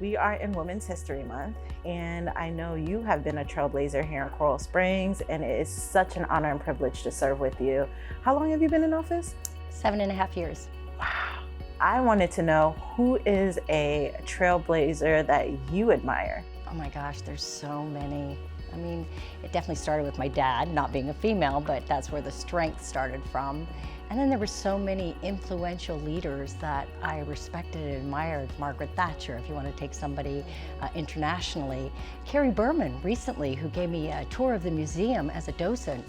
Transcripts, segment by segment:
We are in Women's History Month, and I know you have been a trailblazer here in Coral Springs, and it is such an honor and privilege to serve with you. How long have you been in office? 7.5 years. Wow. I wanted to know, who is a trailblazer that you admire? Oh my gosh, there's so many. I mean, it definitely started with my dad, not being a female, but that's where the strength started from. And then there were so many influential leaders that I respected and admired. Margaret Thatcher, if you want to take somebody internationally. Carrie Berman recently, who gave me a tour of the museum as a docent,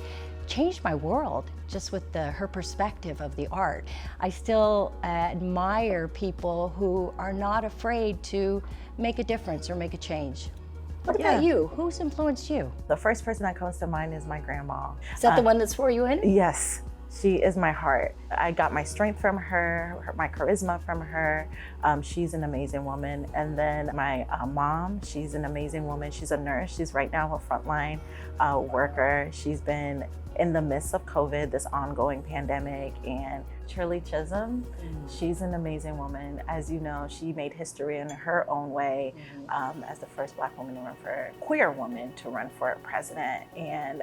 changed my world just with her perspective of the art. I still admire people who are not afraid to make a difference or make a change. What about you? Who's influenced you? The first person that comes to mind is my grandma. Is that the one that's for you in? Yes. She is my heart. I got my strength from her, my charisma from her. She's an amazing woman. And then my mom, she's an amazing woman. She's a nurse. She's right now a frontline worker. She's been in the midst of COVID, this ongoing pandemic. And Shirley Chisholm, she's an amazing woman. As you know, she made history in her own way as the first Black woman to run for, queer woman to run for president. And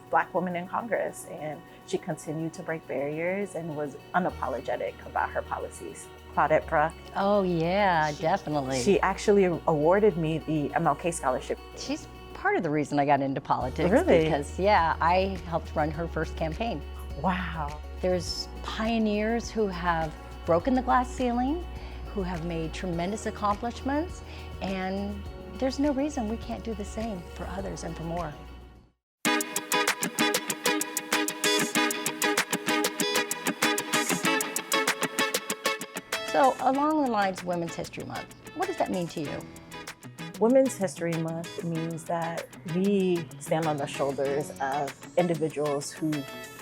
Black woman in Congress, and she continued to break barriers and was unapologetic about her policies. Claudette Bruck. Oh yeah, definitely. She actually awarded me the MLK scholarship. She's part of the reason I got into politics. Really? Because yeah, I helped run her first campaign. Wow. There's pioneers who have broken the glass ceiling, who have made tremendous accomplishments, and there's no reason we can't do the same for others and for more. So along the lines of Women's History Month, what does that mean to you? Women's History Month means that we stand on the shoulders of individuals who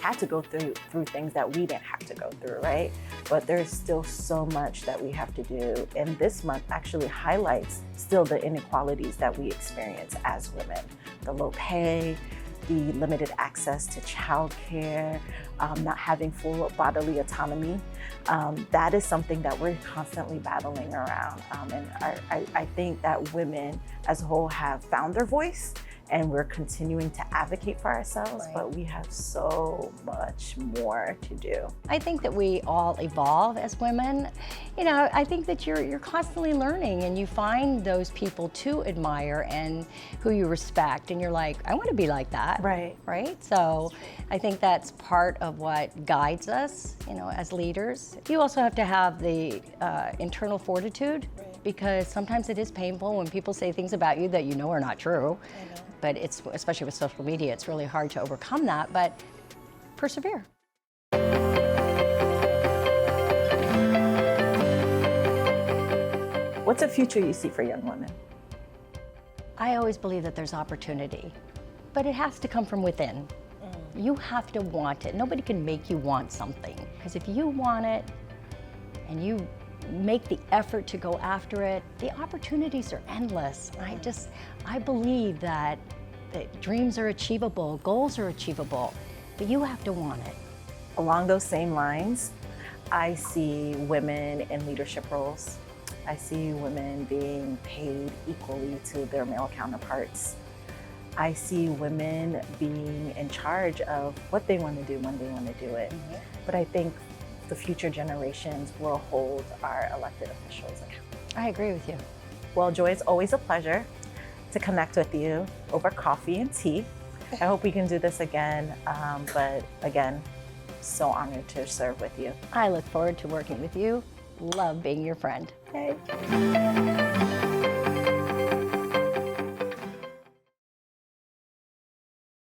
had to go through things that we didn't have to go through, right? But there's still so much that we have to do. And this month actually highlights still the inequalities that we experience as women. The low pay, the limited access to childcare, not having full bodily autonomy. That is something that we're constantly battling around. And I think that women as a whole have found their voice, and we're continuing to advocate for ourselves, but we have so much more to do. I think that we all evolve as women. You know, I think that you're constantly learning, and you find those people to admire and who you respect, and you're like, I want to be like that. Right. Right? So I think that's part of what guides us, you know, as leaders. You also have to have the internal fortitude, because sometimes it is painful when people say things about you that you know are not true. But it's, especially with social media, it's really hard to overcome that, but persevere. What's a future you see for young women? I always believe that there's opportunity, but it has to come from within. You have to want it. Nobody can make you want something. Because if you want it and you make the effort to go after it, the opportunities are endless. I believe that dreams are achievable, goals are achievable, but you have to want it. Along those same lines, I see women in leadership roles. I see women being paid equally to their male counterparts. I see women being in charge of what they want to do when they want to do it. But I think the future generations will hold our elected officials accountable. I agree with you. Well, Joy, it's always a pleasure to connect with you over coffee and tea. I hope we can do this again, but again, so honored to serve with you. I look forward to working with you. Love being your friend. Okay.